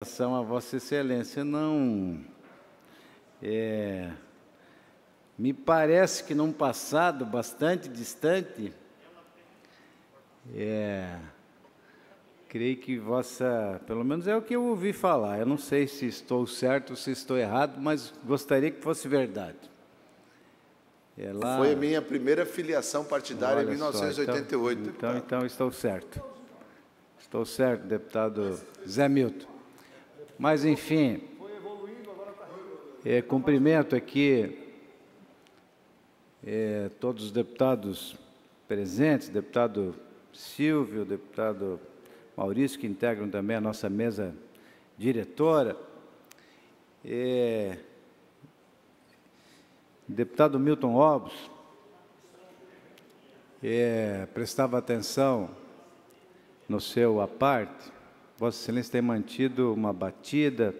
Relação a Vossa Excelência, não... me parece que num passado bastante distante, creio que vossa... Pelo menos é o que eu ouvi falar. Eu não sei se estou certo ou se estou errado, mas gostaria que fosse verdade. Foi a minha primeira filiação partidária em Olha só, 1988. Então estou certo. Estou certo, deputado Zé Milton. Mas, enfim, cumprimento aqui todos os deputados presentes, deputado Silvio, deputado Maurício, que integram também a nossa mesa diretora, deputado Milton Obos, prestava atenção no seu à parte. Vossa Excelência tem mantido uma batida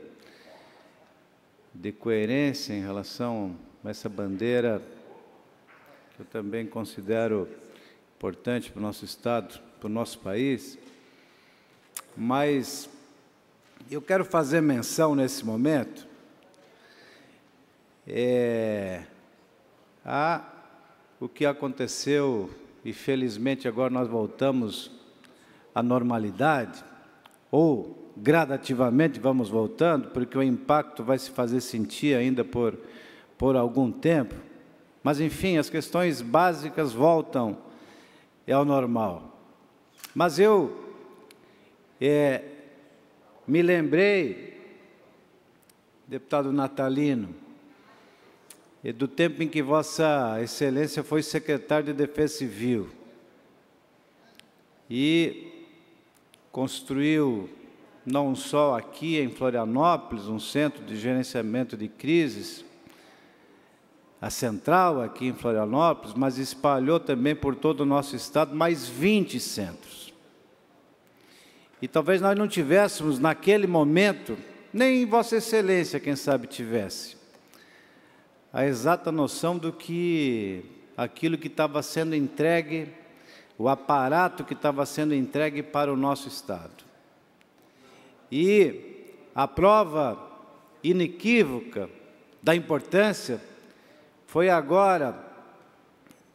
de coerência em relação a essa bandeira, que eu também considero importante para o nosso Estado, para o nosso país. Mas eu quero fazer menção nesse momento a o que aconteceu, e felizmente agora nós voltamos à normalidade, ou gradativamente vamos voltando, porque o impacto vai se fazer sentir ainda por algum tempo, mas, enfim, as questões básicas voltam ao normal. Mas eu me lembrei, deputado Natalino, do tempo em que Vossa Excelência foi secretário de Defesa Civil e construiu, não só aqui em Florianópolis, um centro de gerenciamento de crises, a central aqui em Florianópolis, mas espalhou também por todo o nosso estado mais 20 centros. E talvez nós não tivéssemos, naquele momento, nem Vossa Excelência, quem sabe, tivesse, a exata noção do que aquilo que estava sendo entregue, o aparato que estava sendo entregue para o nosso Estado. E a prova inequívoca da importância foi agora,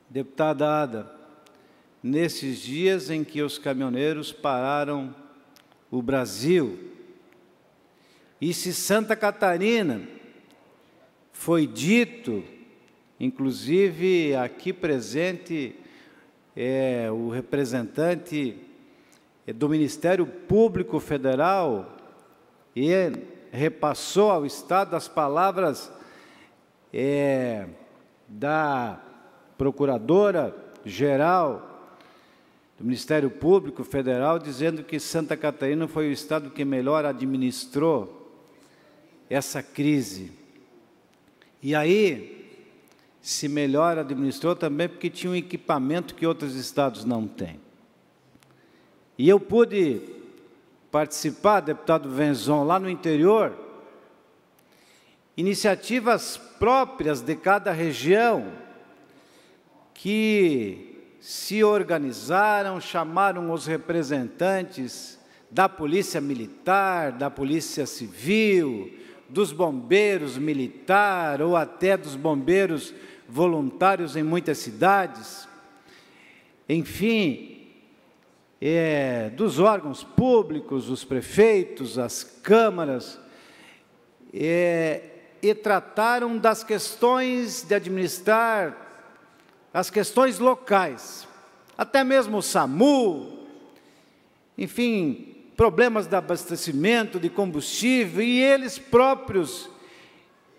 deputada Ada, nesses dias em que os caminhoneiros pararam o Brasil. E se Santa Catarina foi dito, inclusive aqui presente, o representante do Ministério Público Federal, e repassou ao Estado as palavras da Procuradora-Geral do Ministério Público Federal, dizendo que Santa Catarina foi o Estado que melhor administrou essa crise. E aí, se melhor administrou também porque tinha um equipamento que outros estados não têm. E eu pude participar, deputado Venzon, lá no interior, iniciativas próprias de cada região que se organizaram, chamaram os representantes da Polícia Militar, da Polícia Civil, dos bombeiros militar ou até dos bombeiros voluntários em muitas cidades, enfim, dos órgãos públicos, os prefeitos, as câmaras, e trataram das questões de administrar as questões locais, até mesmo o SAMU, enfim, problemas de abastecimento, de combustível, e eles próprios,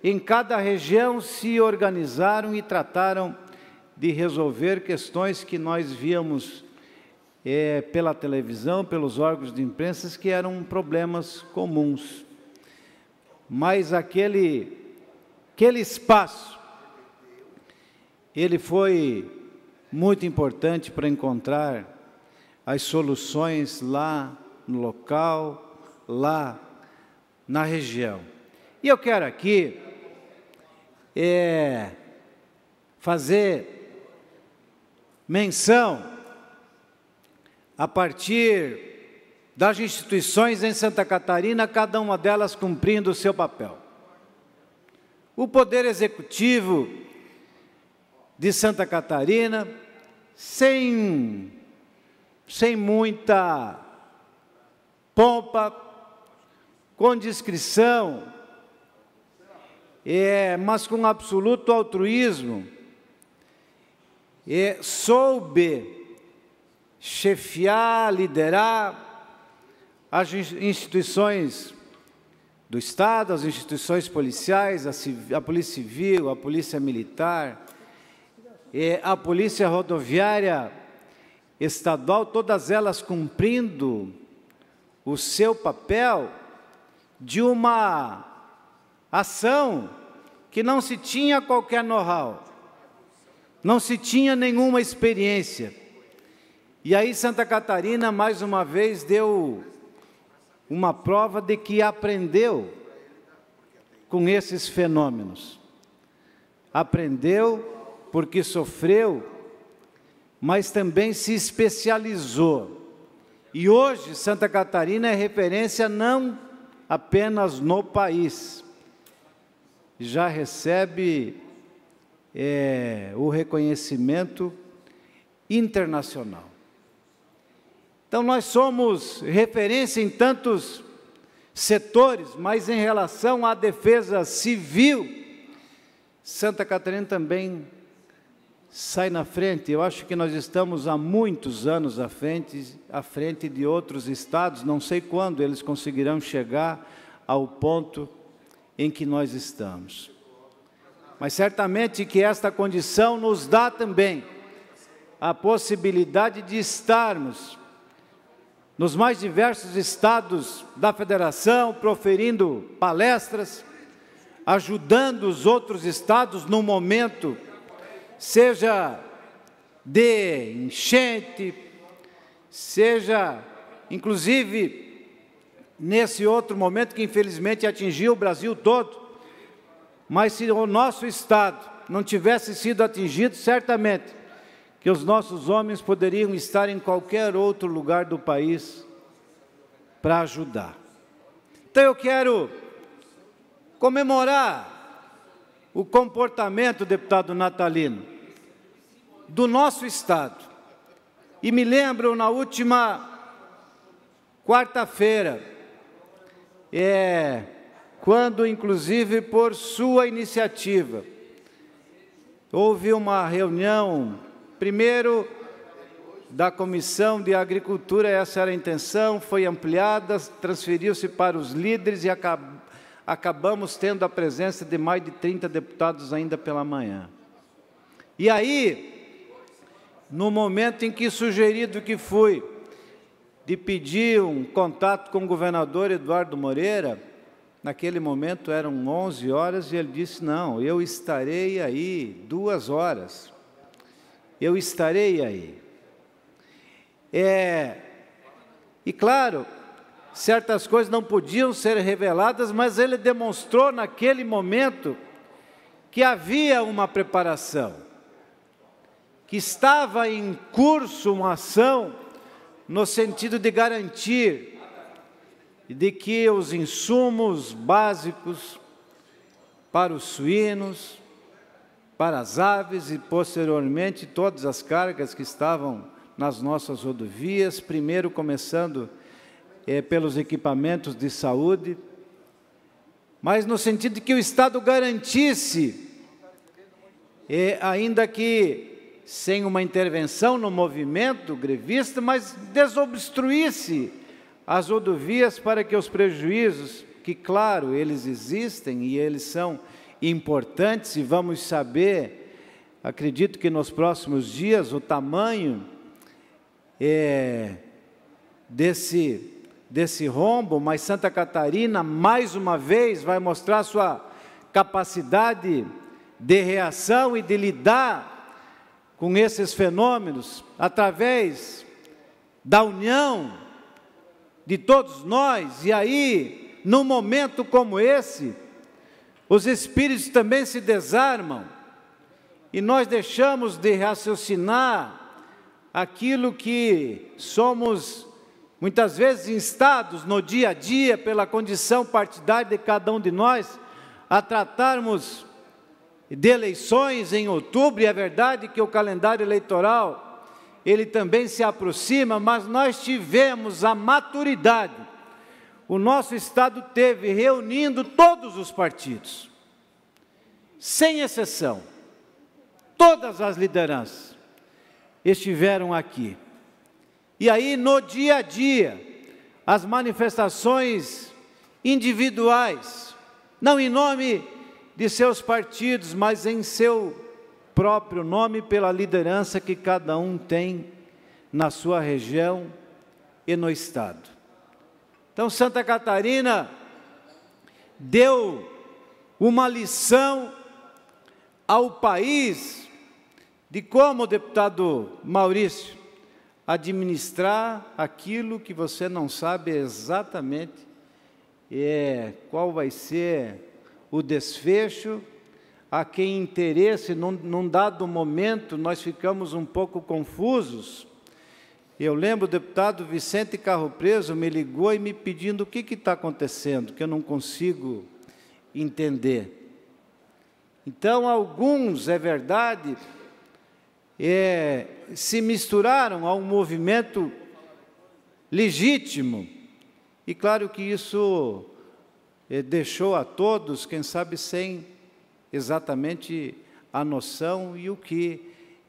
em cada região, se organizaram e trataram de resolver questões que nós víamos pela televisão, pelos órgãos de imprensa, que eram problemas comuns. Mas aquele espaço, ele foi muito importante para encontrar as soluções lá no local, lá na região. E eu quero aqui fazer menção, a partir das instituições em Santa Catarina, cada uma delas cumprindo o seu papel. O Poder Executivo de Santa Catarina, sem muita pompa, com discrição, mas com absoluto altruísmo, soube chefiar, liderar as instituições do Estado, as instituições policiais, a Polícia Civil, a Polícia Militar, a Polícia Rodoviária Estadual, todas elas cumprindo o seu papel de uma ação que não se tinha qualquer know-how, não se tinha nenhuma experiência. E aí Santa Catarina, mais uma vez, deu uma prova de que aprendeu com esses fenômenos. Aprendeu porque sofreu, mas também se especializou. E hoje Santa Catarina é referência não apenas no país, já recebe o reconhecimento internacional. Então, nós somos referência em tantos setores, mas em relação à defesa civil, Santa Catarina também sai na frente. Eu acho que nós estamos há muitos anos à frente de outros estados, não sei quando eles conseguirão chegar ao ponto em que nós estamos. Mas certamente que esta condição nos dá também a possibilidade de estarmos nos mais diversos estados da federação, proferindo palestras, ajudando os outros estados no momento, seja de enchente, seja, inclusive, nesse outro momento que infelizmente atingiu o Brasil todo. Mas se o nosso estado não tivesse sido atingido, certamente que os nossos homens poderiam estar em qualquer outro lugar do país para ajudar. Então eu quero comemorar o comportamento, deputado Natalino, do nosso estado. E me lembro, na última quarta-feira, quando, inclusive, por sua iniciativa, houve uma reunião, primeiro, da Comissão de Agricultura, essa era a intenção, foi ampliada, transferiu-se para os líderes e acabamos tendo a presença de mais de 30 deputados ainda pela manhã. E aí, no momento em que sugerido que fui de pedir um contato com o governador Eduardo Moreira, naquele momento eram 11 horas e ele disse, não, eu estarei aí 2 horas, eu estarei aí. E claro, certas coisas não podiam ser reveladas, mas ele demonstrou naquele momento que havia uma preparação, que estava em curso uma ação no sentido de garantir de que os insumos básicos para os suínos, para as aves e, posteriormente, todas as cargas que estavam nas nossas rodovias, primeiro começando pelos equipamentos de saúde, mas no sentido de que o Estado garantisse, ainda que sem uma intervenção no movimento grevista, mas desobstruísse as rodovias para que os prejuízos, que claro, eles existem e eles são importantes e vamos saber, acredito que nos próximos dias, o tamanho desse rombo, mas Santa Catarina, mais uma vez, vai mostrar sua capacidade de reação e de lidar com esses fenômenos, através da união de todos nós. E aí, num momento como esse, os espíritos também se desarmam, e nós deixamos de raciocinar aquilo que somos muitas vezes instados no dia a dia pela condição partidária de cada um de nós, a tratarmos de eleições em outubro, e é verdade que o calendário eleitoral, ele também se aproxima, mas nós tivemos a maturidade, o nosso Estado teve, reunindo todos os partidos, sem exceção, todas as lideranças estiveram aqui. E aí, no dia a dia, as manifestações individuais, não em nome de seus partidos, mas em seu próprio nome, pela liderança que cada um tem na sua região e no Estado. Então, Santa Catarina deu uma lição ao país de como, deputado Maurício, administrar aquilo que você não sabe exatamente qual vai ser o desfecho, a quem interesse, num dado momento, nós ficamos um pouco confusos. Eu lembro, o deputado Vicente Carro Preso me ligou e me pedindo o que está acontecendo, que eu não consigo entender. Então, alguns, é verdade, se misturaram a um movimento legítimo, e claro que isso deixou a todos, quem sabe, sem exatamente a noção e o que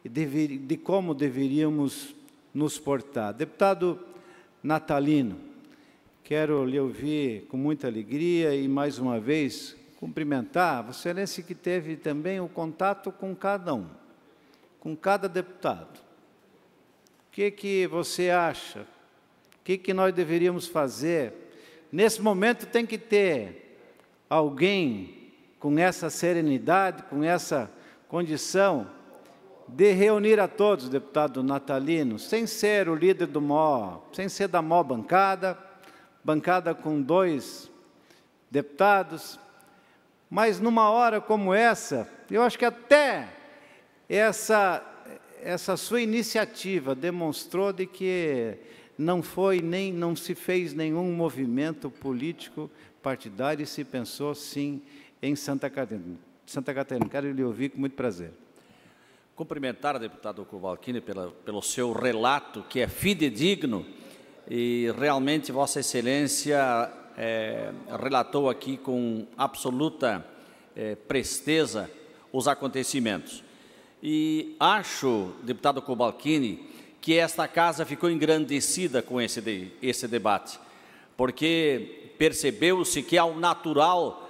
de como deveríamos nos portar. Deputado Natalino, quero lhe ouvir com muita alegria e, mais uma vez, cumprimentar Vossa Excelência, que teve também o contato com cada um, com cada deputado. O que você acha? O que nós deveríamos fazer? Nesse momento tem que ter alguém com essa serenidade, com essa condição de reunir a todos, deputado Natalino, sem ser o líder do MO, sem ser da MO bancada com 2 deputados, mas numa hora como essa, eu acho que até essa sua iniciativa demonstrou de que não se fez nenhum movimento político partidário e se pensou, sim, em Santa Catarina. Santa Catarina, quero lhe ouvir com muito prazer. Cumprimentar o deputado Kowalkini pelo seu relato, que é fidedigno, e realmente Vossa Excelência relatou aqui com absoluta presteza os acontecimentos. E acho, deputado Kowalkini, que esta casa ficou engrandecida com esse debate, porque percebeu-se que, ao natural,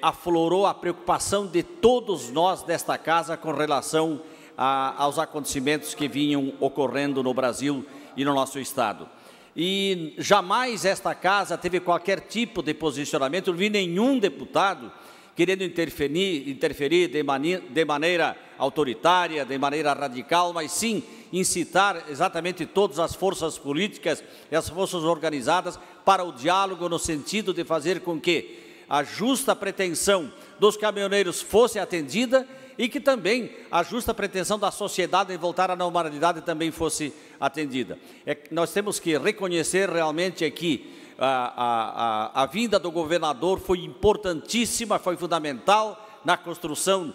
aflorou a preocupação de todos nós desta casa com relação aos acontecimentos que vinham ocorrendo no Brasil e no nosso Estado. E jamais esta casa teve qualquer tipo de posicionamento, não vi nenhum deputado querendo interferir de maneira autoritária, de maneira radical, mas sim incitar exatamente todas as forças políticas e as forças organizadas para o diálogo, no sentido de fazer com que a justa pretensão dos caminhoneiros fosse atendida e que também a justa pretensão da sociedade em voltar à normalidade também fosse atendida. Nós temos que reconhecer realmente aqui a vinda do governador foi importantíssima, foi fundamental na construção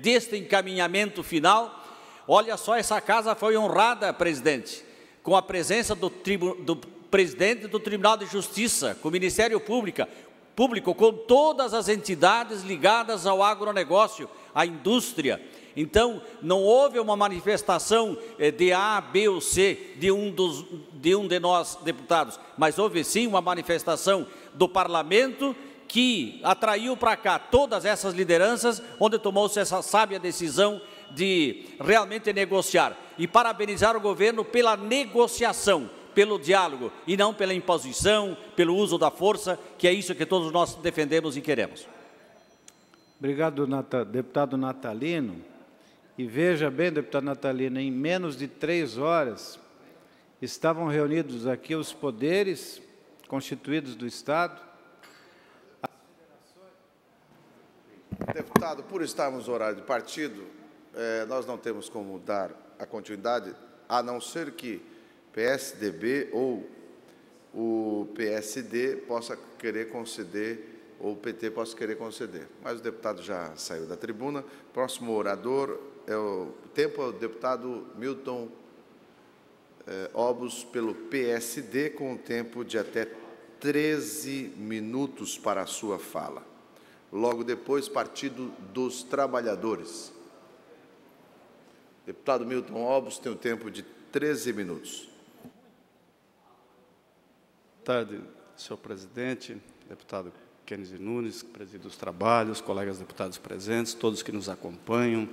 deste encaminhamento final. Olha só, essa casa foi honrada, presidente, com a presença do presidente do Tribunal de Justiça, com o Ministério Público, com todas as entidades ligadas ao agronegócio, à indústria. Então, não houve uma manifestação de A, B ou C de um de nós deputados, mas houve sim uma manifestação do parlamento que atraiu para cá todas essas lideranças, onde tomou-se essa sábia decisão de realmente negociar. E parabenizar o governo pela negociação, pelo diálogo, e não pela imposição, pelo uso da força, que é isso que todos nós defendemos e queremos. Obrigado, deputado Natalino. E veja bem, deputado Natalino, em menos de 3 horas estavam reunidos aqui os poderes constituídos do Estado. Deputado, por estarmos no horário de partido, nós não temos como dar a continuidade, a não ser que PSDB ou o PSD possa querer conceder, ou o PT possa querer conceder. Mas o deputado já saiu da tribuna. Próximo orador, o deputado Milton Obos, pelo PSD, com um tempo de até 13 minutos para a sua fala. Logo depois, Partido dos Trabalhadores. Deputado Milton Obos tem o tempo de 13 minutos. Boa tarde, senhor presidente, deputado Kennedy Nunes, que preside os trabalhos, colegas deputados presentes, todos que nos acompanham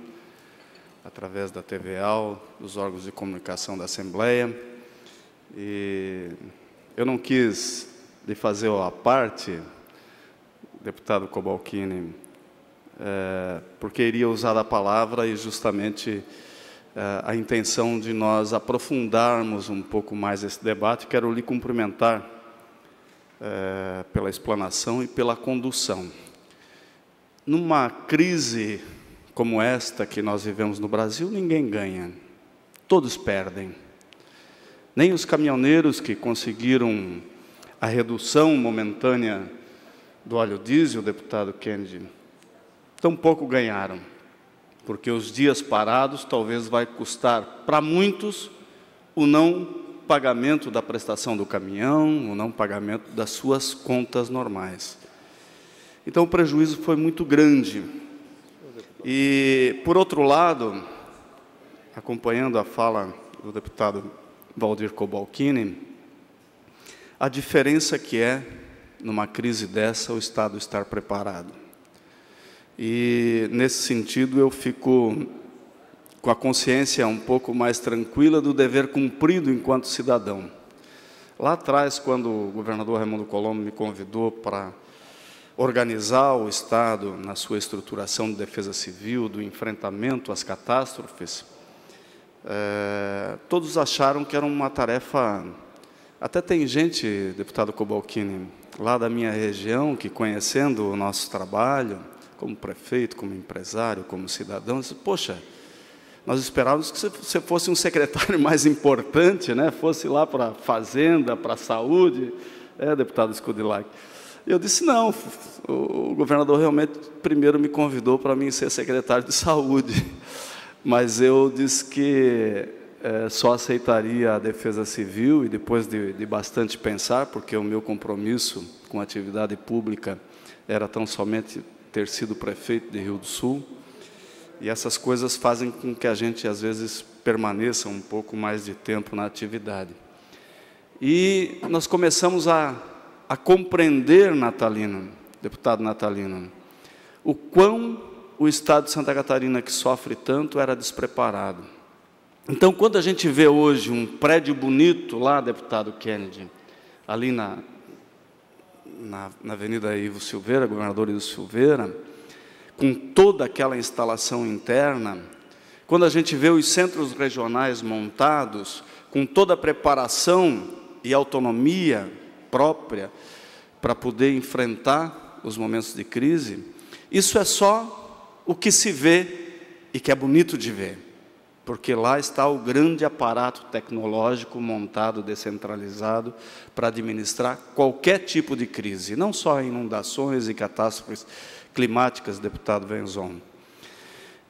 através da TVAL, dos órgãos de comunicação da Assembleia. E eu não quis lhe fazer a parte, deputado Cobalcini, porque iria usar a palavra e justamente a intenção de nós aprofundarmos um pouco mais esse debate. Quero lhe cumprimentar pela explanação e pela condução. Numa crise como esta que nós vivemos no Brasil, ninguém ganha, todos perdem. Nem os caminhoneiros que conseguiram a redução momentânea do óleo diesel, deputado Kennedy, tampouco ganharam, porque os dias parados talvez vai custar para muitos o não pagamento da prestação do caminhão, o não pagamento das suas contas normais. Então, o prejuízo foi muito grande. E, por outro lado, acompanhando a fala do deputado Valdir Cobalcini, a diferença que é, numa crise dessa, o Estado estar preparado. E, nesse sentido, eu fico com a consciência um pouco mais tranquila do dever cumprido enquanto cidadão. Lá atrás, quando o governador Raimundo Colombo me convidou para organizar o Estado na sua estruturação de defesa civil, do enfrentamento às catástrofes, todos acharam que era uma tarefa... Até tem gente, deputado Cobalcini, lá da minha região, que conhecendo o nosso trabalho, como prefeito, como empresário, como cidadão, disse, poxa, nós esperávamos que você fosse um secretário mais importante, né? Fosse lá para a Fazenda, para a Saúde, deputado Scudilac. Eu disse, não, o governador realmente primeiro me convidou para mim ser secretário de Saúde, mas eu disse que só aceitaria a defesa civil, e depois de bastante pensar, porque o meu compromisso com a atividade pública era tão somente ter sido prefeito de Rio do Sul, e essas coisas fazem com que a gente, às vezes, permaneça um pouco mais de tempo na atividade. E nós começamos a compreender, Natalino, deputado Natalino, o quão o Estado de Santa Catarina, que sofre tanto, era despreparado. Então, quando a gente vê hoje um prédio bonito lá, deputado Kennedy, ali na Avenida Ivo Silveira, governador Ivo Silveira, com toda aquela instalação interna, quando a gente vê os centros regionais montados, com toda a preparação e autonomia própria para poder enfrentar os momentos de crise, isso é só o que se vê e que é bonito de ver, porque lá está o grande aparato tecnológico montado, descentralizado, para administrar qualquer tipo de crise, não só inundações e catástrofes climáticas, deputado Venzon.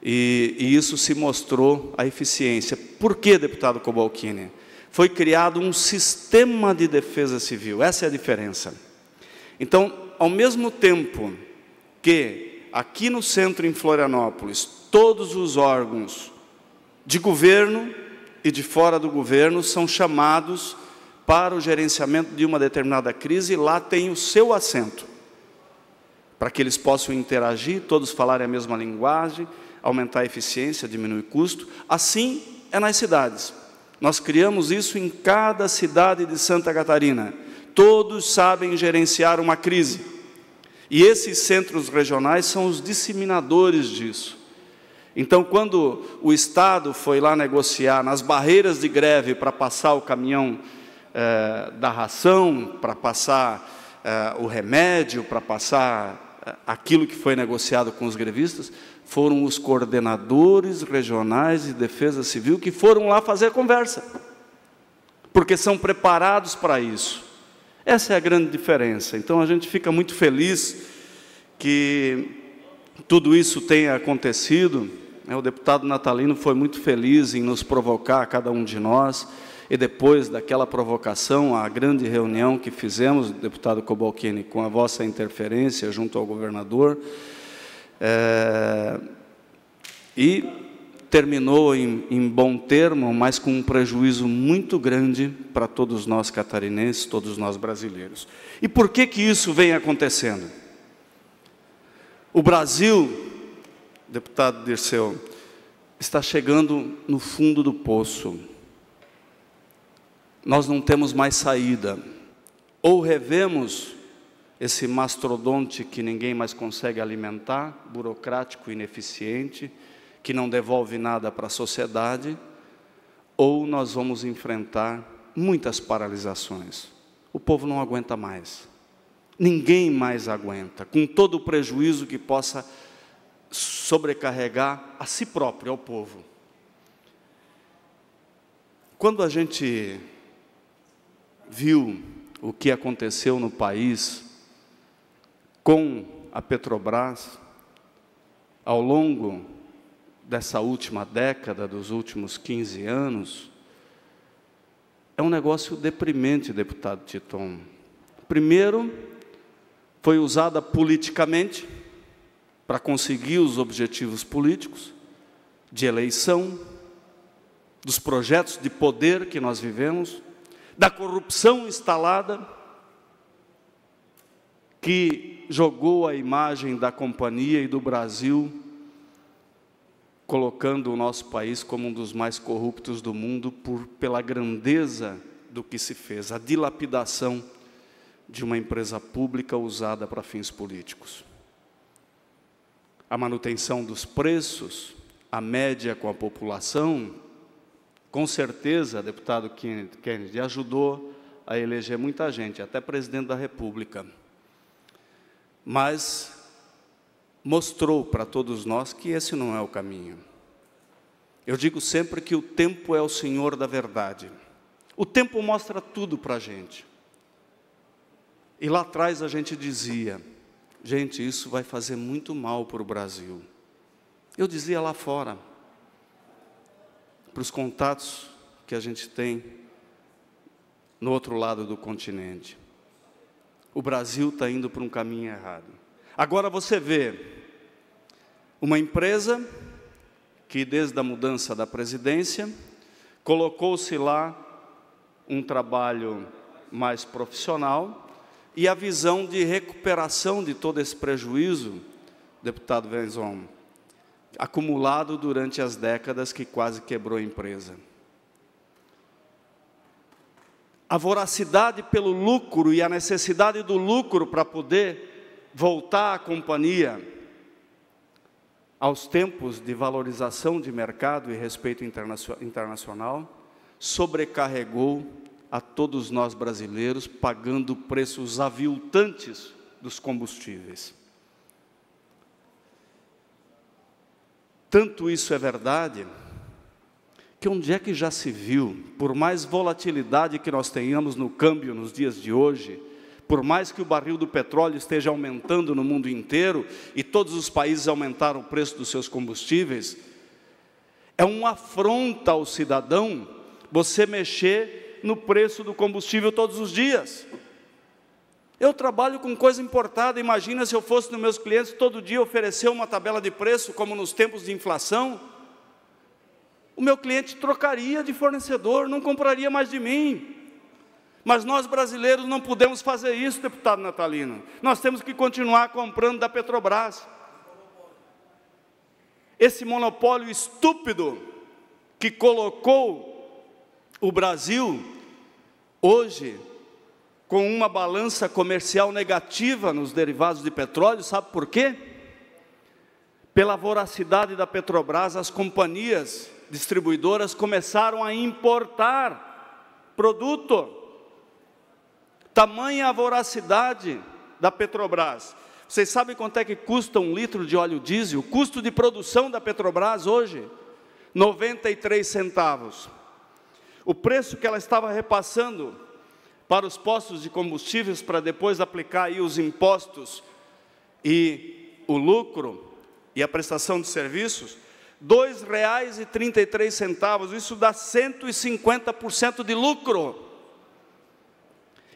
E isso se mostrou a eficiência. Por que, deputado Cobalcini? Foi criado um sistema de defesa civil, essa é a diferença. Então, ao mesmo tempo que aqui no centro, em Florianópolis, todos os órgãos de governo e de fora do governo são chamados para o gerenciamento de uma determinada crise, e lá tem o seu assento, para que eles possam interagir, todos falarem a mesma linguagem, aumentar a eficiência, diminuir o custo. Assim é nas cidades. Nós criamos isso em cada cidade de Santa Catarina. Todos sabem gerenciar uma crise. E esses centros regionais são os disseminadores disso. Então, quando o Estado foi lá negociar nas barreiras de greve para passar o caminhão da ração, para passar o remédio, para passar aquilo que foi negociado com os grevistas, foram os coordenadores regionais de defesa civil que foram lá fazer conversa, porque são preparados para isso. Essa é a grande diferença. Então, a gente fica muito feliz que tudo isso tenha acontecido. O deputado Natalino foi muito feliz em nos provocar, cada um de nós, e depois daquela provocação, a grande reunião que fizemos, deputado Cobalcini, com a vossa interferência junto ao governador, e terminou em bom termo, mas com um prejuízo muito grande para todos nós catarinenses, todos nós brasileiros. E por que isso vem acontecendo? O Brasil, deputado Dirceu, está chegando no fundo do poço. Nós não temos mais saída. Ou revemos esse mastodonte que ninguém mais consegue alimentar, burocrático, ineficiente, que não devolve nada para a sociedade, ou nós vamos enfrentar muitas paralisações. O povo não aguenta mais. Ninguém mais aguenta, com todo o prejuízo que possa sobrecarregar a si próprio, ao povo. Quando a gente viu o que aconteceu no país com a Petrobras, ao longo dessa última década, dos últimos 15 anos, é um negócio deprimente, deputado Titon. Primeiro, foi usada politicamente para conseguir os objetivos políticos de eleição, dos projetos de poder que nós vivemos, da corrupção instalada, que jogou a imagem da companhia e do Brasil, colocando o nosso país como um dos mais corruptos do mundo pela grandeza do que se fez, a dilapidação de uma empresa pública usada para fins políticos. A manutenção dos preços, a média com a população, com certeza, deputado Kennedy, ajudou a eleger muita gente, até presidente da República. Mas mostrou para todos nós que esse não é o caminho. Eu digo sempre que o tempo é o senhor da verdade. O tempo mostra tudo para a gente. E lá atrás a gente dizia, gente, isso vai fazer muito mal para o Brasil. Eu dizia lá fora, para os contatos que a gente tem no outro lado do continente. O Brasil está indo para um caminho errado. Agora você vê uma empresa que, desde a mudança da presidência, colocou-se lá um trabalho mais profissional e a visão de recuperação de todo esse prejuízo, deputado Wenzon, acumulado durante as décadas que quase quebrou a empresa. A voracidade pelo lucro e a necessidade do lucro para poder voltar a companhia aos tempos de valorização de mercado e respeito internacional, sobrecarregou a todos nós brasileiros, pagando preços aviltantes dos combustíveis. Tanto isso é verdade, que onde é que já se viu, por mais volatilidade que nós tenhamos no câmbio nos dias de hoje, por mais que o barril do petróleo esteja aumentando no mundo inteiro, e todos os países aumentaram o preço dos seus combustíveis, é uma afronta ao cidadão você mexer no preço do combustível todos os dias. Eu trabalho com coisa importada, imagina se eu fosse nos meus clientes todo dia oferecer uma tabela de preço, como nos tempos de inflação, o meu cliente trocaria de fornecedor, não compraria mais de mim. Mas nós brasileiros não podemos fazer isso, deputado Natalino. Nós temos que continuar comprando da Petrobras. Esse monopólio estúpido que colocou o Brasil, hoje, com uma balança comercial negativa nos derivados de petróleo, sabe por quê? Pela voracidade da Petrobras, as companhias distribuidoras começaram a importar produto. Tamanha a voracidade da Petrobras. Vocês sabem quanto é que custa um litro de óleo diesel? O custo de produção da Petrobras hoje, 93 centavos. O preço que ela estava repassando para os postos de combustíveis, para depois aplicar aí os impostos e o lucro e a prestação de serviços, R$ 2,33, isso dá 150% de lucro.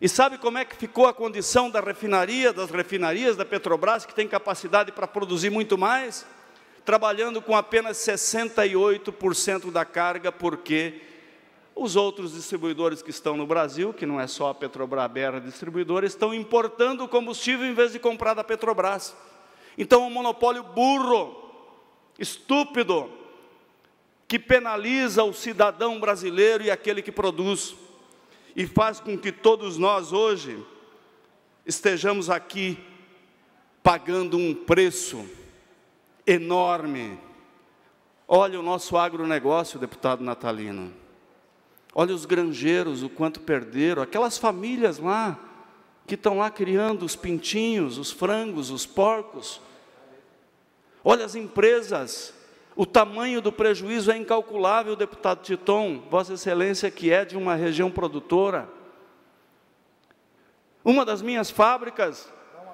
E sabe como é que ficou a condição da refinaria, das refinarias da Petrobras, que tem capacidade para produzir muito mais? Trabalhando com apenas 68% da carga, porque os outros distribuidores que estão no Brasil, que não é só a Petrobras BR Distribuidora, estão importando o combustível em vez de comprar da Petrobras. Então, é um monopólio burro, estúpido, que penaliza o cidadão brasileiro e aquele que produz, e faz com que todos nós hoje estejamos aqui pagando um preço enorme. Olha o nosso agronegócio, deputado Natalino. Olha os granjeiros, o quanto perderam, aquelas famílias lá, que estão lá criando os pintinhos, os frangos, os porcos. Olha as empresas, o tamanho do prejuízo é incalculável, deputado Titon, Vossa Excelência, que é de uma região produtora. Uma das minhas fábricas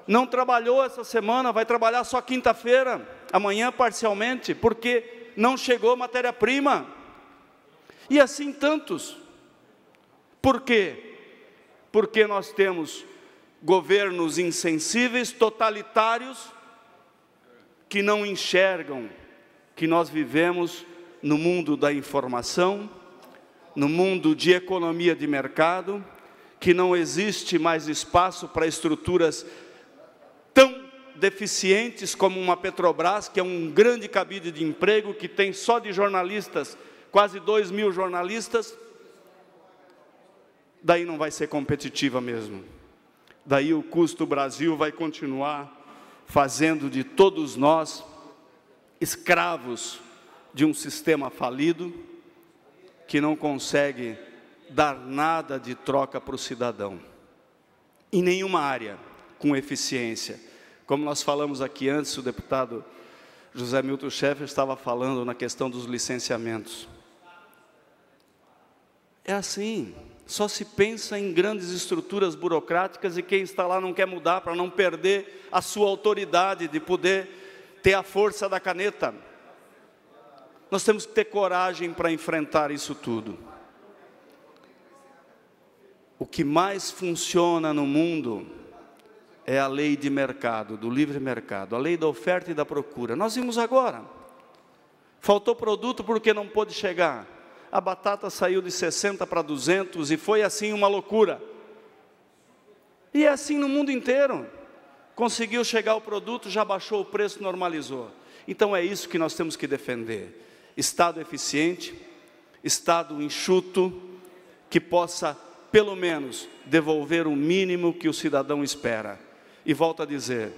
não trabalhou essa semana, vai trabalhar só quinta-feira, amanhã parcialmente, porque não chegou matéria-prima. E assim tantos. Por quê? Porque nós temos governos insensíveis, totalitários, que não enxergam que nós vivemos no mundo da informação, no mundo de economia de mercado, que não existe mais espaço para estruturas tão deficientes como uma Petrobras, que é um grande cabide de emprego, que tem só de jornalistas, quase 2.000 jornalistas. Daí não vai ser competitiva mesmo. Daí o custo Brasil vai continuar fazendo de todos nós escravos de um sistema falido, que não consegue dar nada de troca para o cidadão, em nenhuma área, com eficiência. Como nós falamos aqui antes, o deputado José Milton Schaeffer estava falando na questão dos licenciamentos. É assim, só se pensa em grandes estruturas burocráticas, e quem está lá não quer mudar para não perder a sua autoridade de poder ter a força da caneta. Nós temos que ter coragem para enfrentar isso tudo. O que mais funciona no mundo é a lei de mercado, do livre mercado, a lei da oferta e da procura. Nós vimos agora, faltou produto porque não pôde chegar. A batata saiu de 60 para 200 e foi assim uma loucura. E é assim no mundo inteiro. Conseguiu chegar o produto, já baixou o preço, normalizou. Então é isso que nós temos que defender. Estado eficiente, Estado enxuto, que possa, pelo menos, devolver o mínimo que o cidadão espera. E volto a dizer,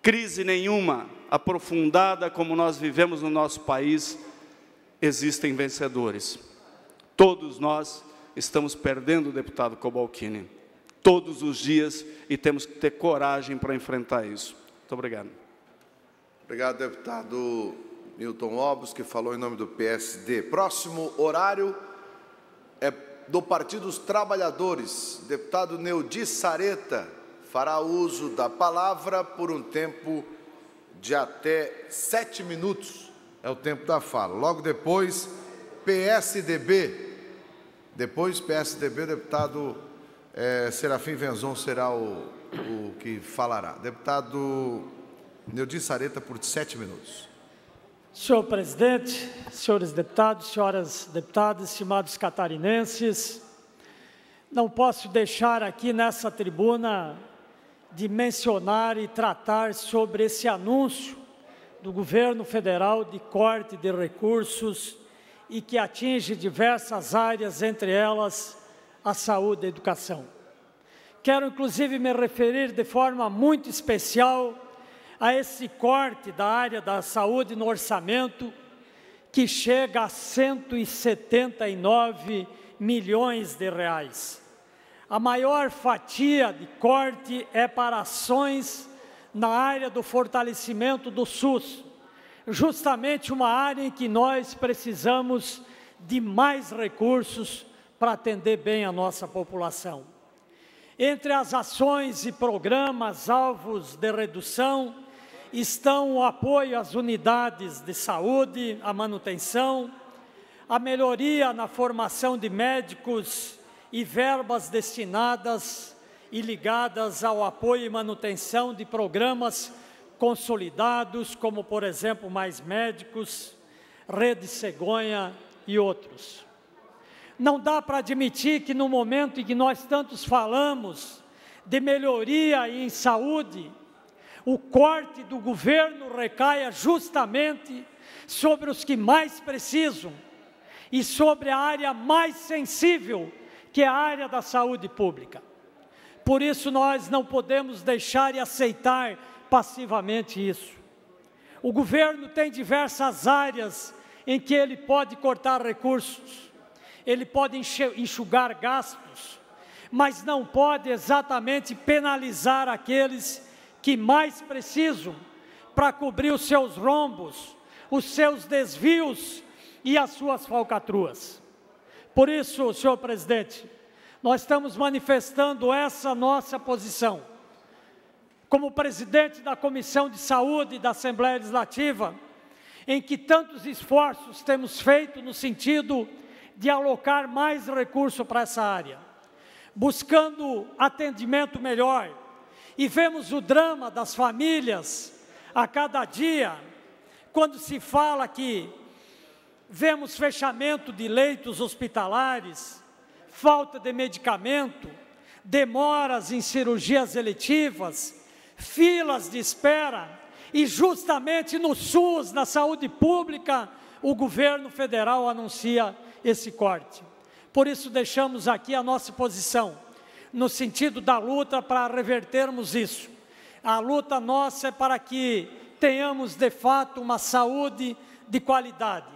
crise nenhuma, aprofundada como nós vivemos no nosso país, existem vencedores. Todos nós estamos perdendo, deputado Cobalcini, todos os dias, e temos que ter coragem para enfrentar isso. Muito obrigado. Obrigado, deputado Milton Obos, que falou em nome do PSD. Próximo horário é do Partido dos Trabalhadores. Deputado Neudi Sareta fará uso da palavra por um tempo de até 7 minutos. É o tempo da fala. Logo depois, PSDB. Depois, PSDB, o deputado Serafim Venzon será o que falará. Deputado Neudi Sareta, por 7 minutos. Senhor presidente, senhores deputados, senhoras deputadas, estimados catarinenses, não posso deixar aqui nessa tribuna de mencionar e tratar sobre esse anúncio do governo federal de corte de recursos e que atinge diversas áreas, entre elas a saúde e a educação. Quero, inclusive, me referir de forma muito especial a esse corte da área da saúde no orçamento, que chega a 179 milhões de reais. A maior fatia de corte é para ações na área do fortalecimento do SUS, justamente uma área em que nós precisamos de mais recursos para atender bem a nossa população. Entre as ações e programas alvos de redução estão o apoio às unidades de saúde, a manutenção, a melhoria na formação de médicos e verbas destinadas e ligadas ao apoio e manutenção de programas consolidados, como, por exemplo, Mais Médicos, Rede Cegonha e outros. Não dá para admitir que no momento em que nós tantos falamos de melhoria em saúde, o corte do governo recaia justamente sobre os que mais precisam e sobre a área mais sensível, que é a área da saúde pública. Por isso nós não podemos deixar e aceitar passivamente isso. O governo tem diversas áreas em que ele pode cortar recursos, ele pode enxugar gastos, mas não pode exatamente penalizar aqueles que mais precisam para cobrir os seus rombos, os seus desvios e as suas falcatruas. Por isso, senhor presidente, nós estamos manifestando essa nossa posição. Como presidente da Comissão de Saúde da Assembleia Legislativa, em que tantos esforços temos feito no sentido de alocar mais recursos para essa área, buscando atendimento melhor, e vemos o drama das famílias a cada dia, quando se fala que vemos fechamento de leitos hospitalares, falta de medicamento, demoras em cirurgias eletivas, filas de espera, e justamente no SUS, na saúde pública, o governo federal anuncia esse corte. Por isso deixamos aqui a nossa posição, no sentido da luta para revertermos isso. A luta nossa é para que tenhamos de fato uma saúde de qualidade,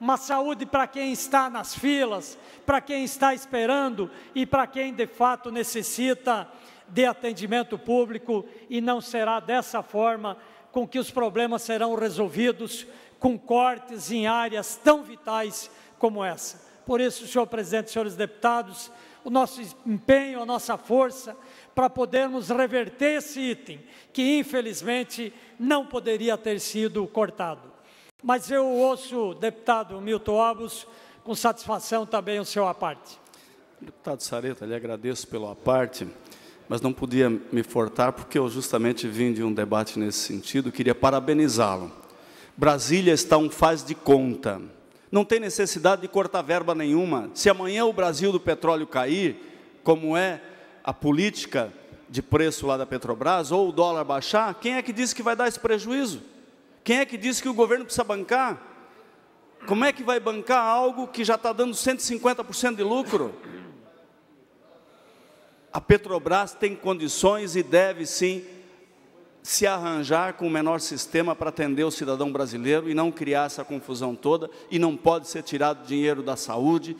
uma saúde para quem está nas filas, para quem está esperando e para quem de fato necessita de atendimento público, e não será dessa forma com que os problemas serão resolvidos, com cortes em áreas tão vitais como essa. Por isso, senhor presidente, senhores deputados, o nosso empenho, a nossa força, para podermos reverter esse item, que infelizmente não poderia ter sido cortado. Mas eu ouço, deputado Milton Obos, com satisfação também o seu à parte. Deputado Sareta, lhe agradeço pelo à parte, mas não podia me furtar, porque eu justamente vim de um debate nesse sentido, queria parabenizá-lo. Brasília está um faz de conta. Não tem necessidade de cortar verba nenhuma. Se amanhã o Brasil do petróleo cair, como é a política de preço lá da Petrobras, ou o dólar baixar, quem é que disse que vai dar esse prejuízo? Quem é que disse que o governo precisa bancar? Como é que vai bancar algo que já está dando 150% de lucro? A Petrobras tem condições e deve sim se arranjar com o menor sistema para atender o cidadão brasileiro e não criar essa confusão toda, e não pode ser tirado dinheiro da saúde.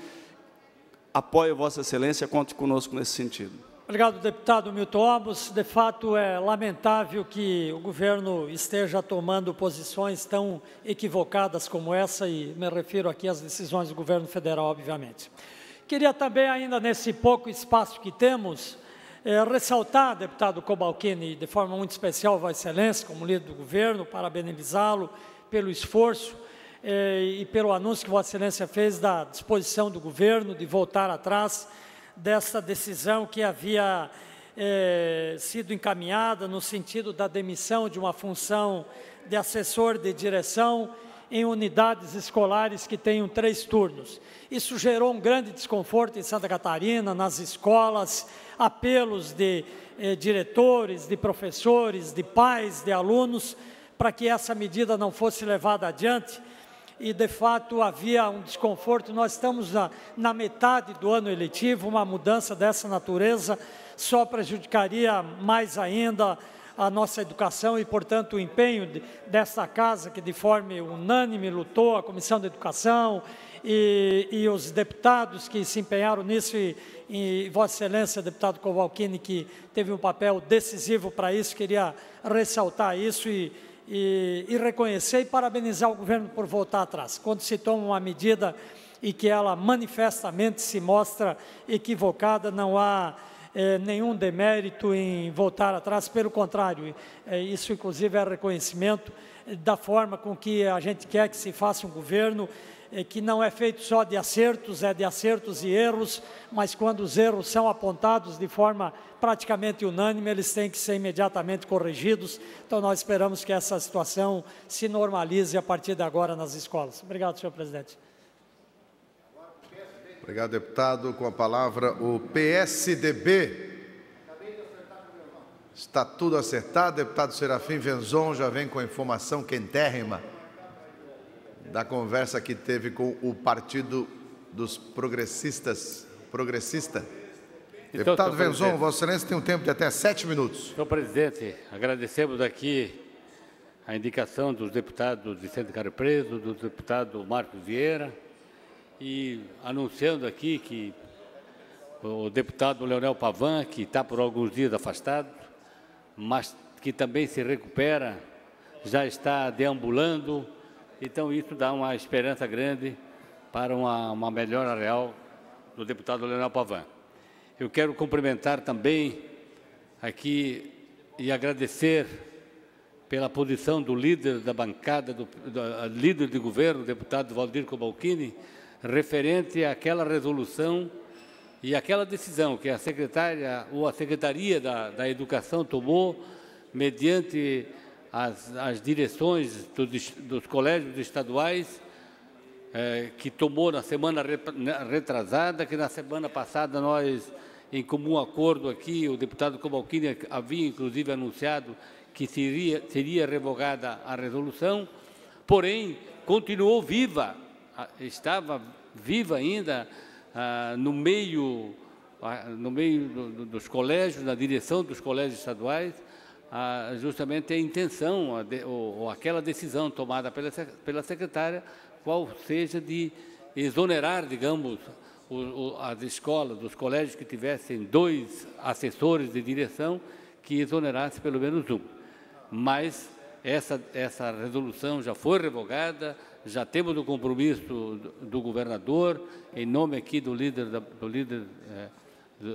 Apoio Vossa Excelência, conte conosco nesse sentido. Obrigado, deputado Milton Obos. De fato, é lamentável que o governo esteja tomando posições tão equivocadas como essa, e me refiro aqui às decisões do governo federal, obviamente. Queria também, ainda nesse pouco espaço que temos, ressaltar, deputado Cobalcini, de forma muito especial, Vossa Excelência, como líder do governo, parabenizá-lo pelo esforço e pelo anúncio que Vossa Excelência fez da disposição do governo de voltar atrás dessa decisão que havia sido encaminhada no sentido da demissão de uma função de assessor de direção em unidades escolares que tenham 3 turnos. Isso gerou um grande desconforto em Santa Catarina, nas escolas, apelos de diretores, de professores, de pais, de alunos, para que essa medida não fosse levada adiante, e de fato havia um desconforto. Nós estamos na metade do ano eletivo, uma mudança dessa natureza só prejudicaria mais ainda a nossa educação, e, portanto, o empenho desta casa, que de forma unânime lutou, a Comissão de Educação e os deputados que se empenharam nisso, e Vossa Excelência, deputado Cobalcini, que teve um papel decisivo para isso. Queria ressaltar isso e reconhecer e parabenizar o governo por voltar atrás. Quando se toma uma medida e que ela manifestamente se mostra equivocada, não há nenhum demérito em voltar atrás, pelo contrário, isso inclusive é reconhecimento da forma com que a gente quer que se faça um governo, que não é feito só de acertos, é de acertos e erros, mas quando os erros são apontados de forma praticamente unânime, eles têm que ser imediatamente corrigidos. Então, nós esperamos que essa situação se normalize a partir de agora nas escolas. Obrigado, senhor presidente. Obrigado, deputado. Com a palavra, o PSDB. Está tudo acertado. Deputado Serafim Venzon já vem com a informação quentérrima da conversa que teve com o Partido dos Progressista. Então, Deputado Venzon, Vossa Excelência tem um tempo de até 7 minutos. Senhor presidente, agradecemos aqui a indicação dos deputados Vicente Carlos Preso, do deputado Marcos Vieira, e anunciando aqui que o deputado Leonel Pavan, que está por alguns dias afastado, mas que também se recupera, já está deambulando. Então, isso dá uma esperança grande para uma melhora real do deputado Leonel Pavan. Eu quero cumprimentar também aqui e agradecer pela posição do líder da bancada, do líder de governo, o deputado Valdir Cobalcini, referente àquela resolução e àquela decisão que a secretária ou a Secretaria da Educação tomou mediante as direções dos colégios estaduais, que tomou na semana retrasada, que na semana passada nós, em comum acordo aqui, o deputado Cobalcini havia inclusive anunciado que seria revogada a resolução, porém continuou viva, estava viva ainda no meio dos colégios, na direção dos colégios estaduais, justamente a intenção ou aquela decisão tomada pela secretária, qual seja de exonerar, digamos, as escolas, os colégios que tivessem 2 assessores de direção, que exonerasse pelo menos um. Mas essa resolução já foi revogada, já temos o compromisso do governador, em nome aqui do líder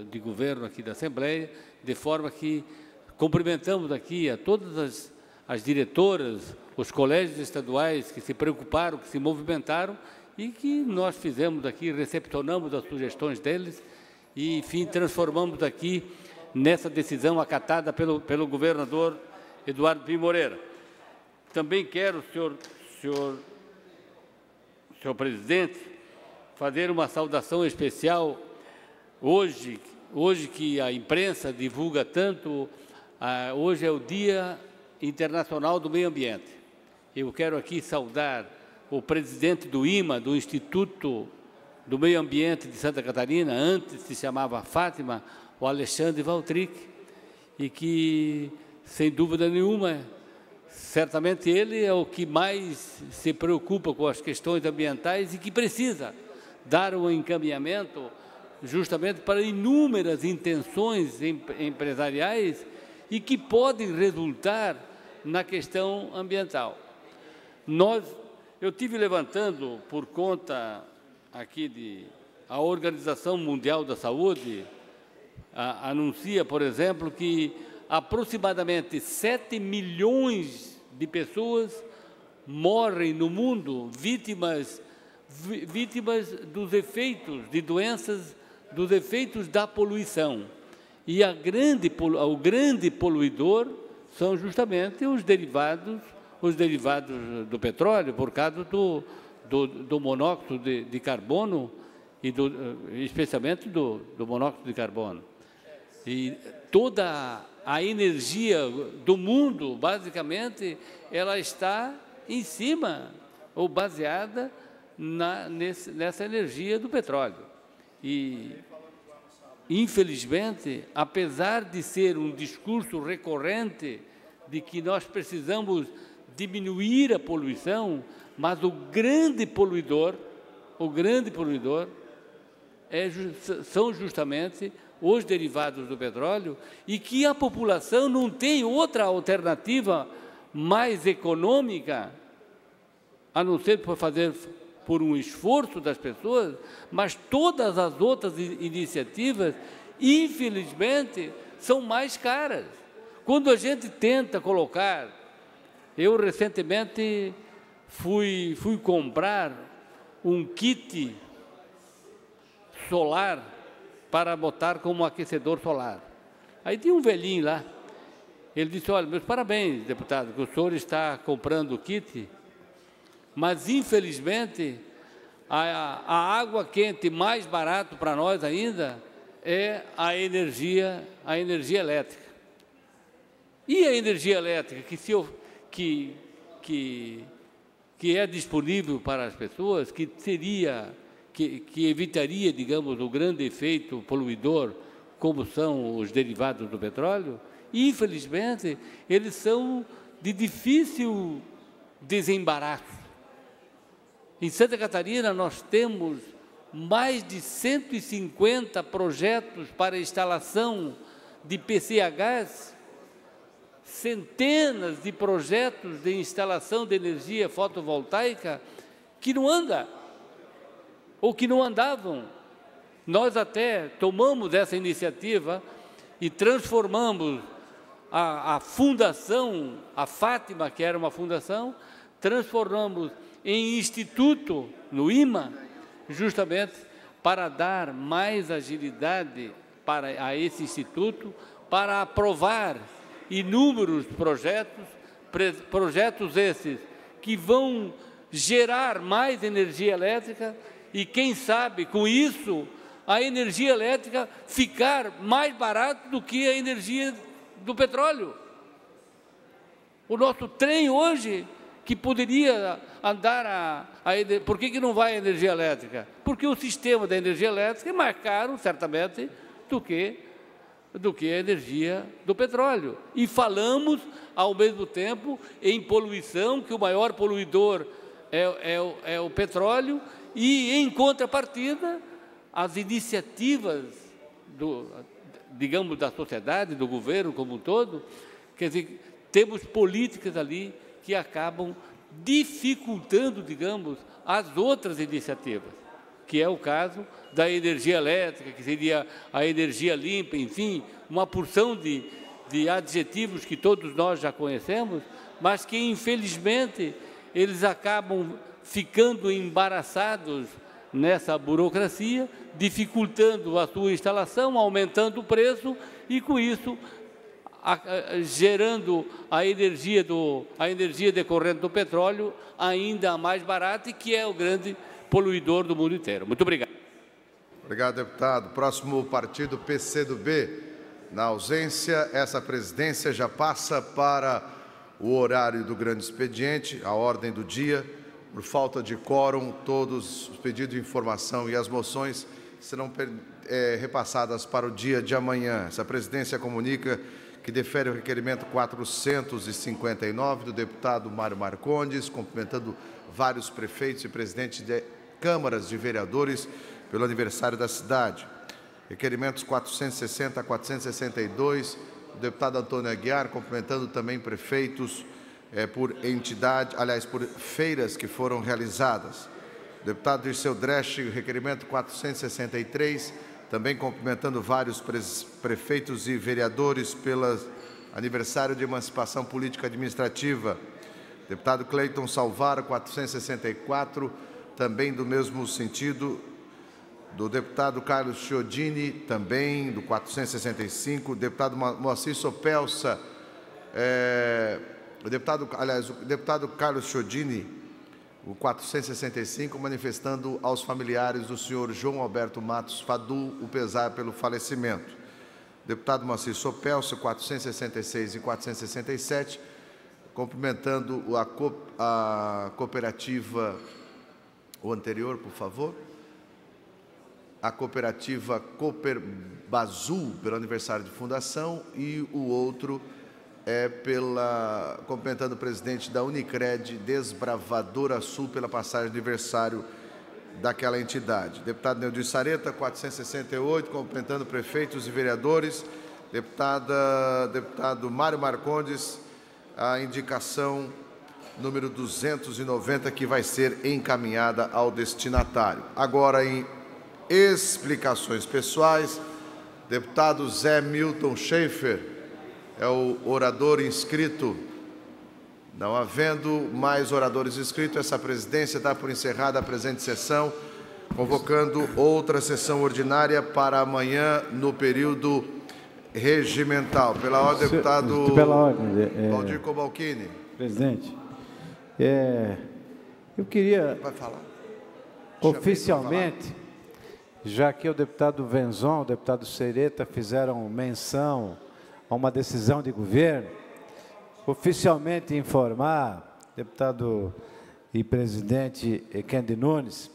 de governo aqui da Assembleia, de forma que cumprimentamos aqui a todas as diretoras, os colégios estaduais que se preocuparam, que se movimentaram e que nós fizemos aqui, recepcionamos as sugestões deles e, enfim, transformamos aqui nessa decisão acatada pelo governador Eduardo Pim Moreira. Também quero, senhor presidente, fazer uma saudação especial hoje que a imprensa divulga tanto. Hoje é o Dia Internacional do Meio Ambiente. Eu quero aqui saudar o presidente do IMA, do Instituto do Meio Ambiente de Santa Catarina, antes se chamava Fátima, o Alexandre Valtric, e que, sem dúvida nenhuma, certamente ele é o que mais se preocupa com as questões ambientais e que precisa dar um encaminhamento justamente para inúmeras intenções empresariais e que podem resultar na questão ambiental. Eu estive levantando, por conta aqui a Organização Mundial da Saúde, anuncia, por exemplo, que aproximadamente 7 milhões de pessoas morrem no mundo vítimas dos efeitos de doenças, dos efeitos da poluição. E o grande poluidor são justamente os derivados do petróleo, por causa do monóxido de carbono, e especialmente do monóxido de carbono. E toda a energia do mundo, basicamente, ela está em cima ou baseada nessa energia do petróleo. E, infelizmente, apesar de ser um discurso recorrente de que nós precisamos diminuir a poluição, mas o grande poluidor são justamente os derivados do petróleo, e que a população não tem outra alternativa mais econômica, a não ser por um esforço das pessoas, mas todas as outras iniciativas infelizmente, são mais caras. Quando a gente tenta colocar, eu recentemente fui comprar um kit solar para botar como aquecedor solar. Aí tinha um velhinho lá, ele disse, olha, meus parabéns, deputado, que o senhor está comprando o kit, mas, infelizmente, a água quente mais barato para nós ainda é a energia elétrica. E a energia elétrica que é disponível para as pessoas, que evitaria, digamos, o grande efeito poluidor, como são os derivados do petróleo, infelizmente, eles são de difícil desembaraço. Em Santa Catarina, nós temos mais de 150 projetos para instalação de PCHs, centenas de projetos de instalação de energia fotovoltaica que não andam, ou que não andavam. Nós até tomamos essa iniciativa e transformamos a fundação, a Fátima, que era uma fundação, transformamos em instituto, no IMA, justamente para dar mais agilidade a esse instituto, para aprovar inúmeros projetos esses que vão gerar mais energia elétrica e, quem sabe, com isso, a energia elétrica ficar mais barata do que a energia do petróleo. O nosso trem hoje, que poderia andar por que não vai a energia elétrica? Porque o sistema da energia elétrica é mais caro, certamente, do que a energia do petróleo. E falamos, ao mesmo tempo, em poluição, que o maior poluidor é o petróleo, e, em contrapartida, as iniciativas, digamos, da sociedade, do governo como um todo, quer dizer, temos políticas ali que acabam dificultando, digamos, as outras iniciativas, que é o caso da energia elétrica, que seria a energia limpa, enfim, uma porção de adjetivos que todos nós já conhecemos, mas que, infelizmente, eles acabam ficando embaraçados nessa burocracia, dificultando a sua instalação, aumentando o preço e, com isso, gerando a energia decorrente do petróleo ainda mais barata e que é o grande poluidor do mundo inteiro. Muito obrigado. Obrigado, deputado. Próximo partido, PCdoB. Na ausência, essa presidência já passa para o horário do grande expediente, a ordem do dia. Por falta de quórum, todos os pedidos de informação e as moções serão repassadas para o dia de amanhã. Essa presidência comunica que defere o requerimento 459 do deputado Mário Marcondes, cumprimentando vários prefeitos e presidentes de câmaras de vereadores pelo aniversário da cidade. Requerimentos 460 a 462, do deputado Antônio Aguiar, cumprimentando também prefeitos por entidade, aliás, por feiras que foram realizadas. Deputado Dirceu Dresch, requerimento 463, também cumprimentando vários prefeitos e vereadores pelo aniversário de emancipação política administrativa. Deputado Cleiton Salvaro, 464, também do mesmo sentido. Do deputado Carlos Chiodini, também do 465. Deputado Moacir Sopelsa, o deputado Carlos Chiodini, o 465, manifestando aos familiares do senhor João Alberto Matos Fadu o pesar pelo falecimento. Deputado Moacir Sopelsa, 466 e 467, cumprimentando a cooperativa, o anterior, por favor, a cooperativa Cooperbazul, pelo aniversário de fundação, e o outro cumprimentando o presidente da Unicred, Desbravadora Sul, pela passagem de aniversário daquela entidade. Deputado Neudi Sareta, 468, cumprimentando prefeitos e vereadores. Deputado Mário Marcondes, a indicação número 290, que vai ser encaminhada ao destinatário. Agora, em explicações pessoais, Deputado Zé Milton Schaefer é o orador inscrito. Não havendo mais oradores inscritos, essa presidência dá por encerrada a presente sessão, convocando outra sessão ordinária para amanhã no período regimental. Pela ordem, deputado Valdir Cobalcini. Presidente, eu queria Vai falar. oficialmente, já que o deputado Venzon, o deputado Sereta fizeram menção a uma decisão de governo, oficialmente informar, deputado e presidente Kennedy Nunes,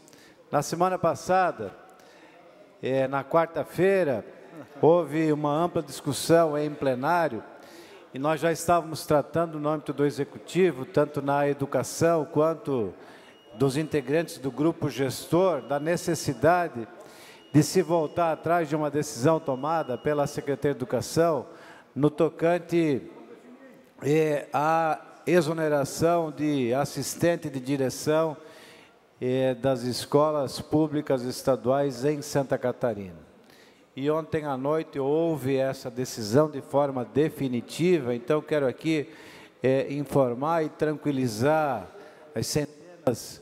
na semana passada, na quarta-feira, houve uma ampla discussão em plenário e nós já estávamos tratando no âmbito do Executivo, tanto na educação quanto dos integrantes do grupo gestor, da necessidade de se voltar atrás de uma decisão tomada pela Secretaria de Educação no tocante à exoneração de assistente de direção das escolas públicas estaduais em Santa Catarina. E ontem à noite houve essa decisão de forma definitiva, então quero aqui informar e tranquilizar as centenas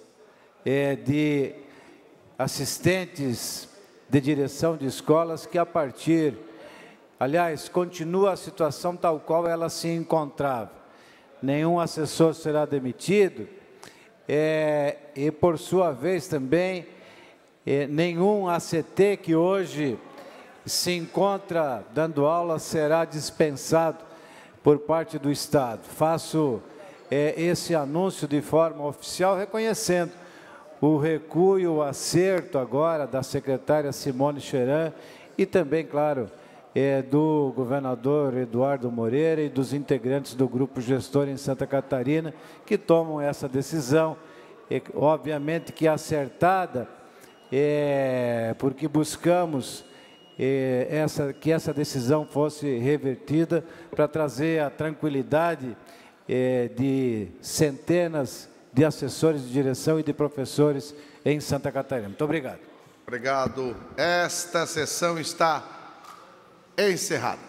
de assistentes de direção de escolas que aliás, continua a situação tal qual ela se encontrava. Nenhum assessor será demitido e, por sua vez, também, nenhum ACT que hoje se encontra dando aula será dispensado por parte do Estado. Faço esse anúncio de forma oficial, reconhecendo o recuo e o acerto agora da secretária Simone Scheran e também, claro, do governador Eduardo Moreira e dos integrantes do grupo gestor em Santa Catarina, que tomam essa decisão, obviamente que acertada, porque buscamos que essa decisão fosse revertida para trazer a tranquilidade de centenas de assessores de direção e de professores em Santa Catarina. Muito obrigado. Obrigado. Esta sessão está encerrada.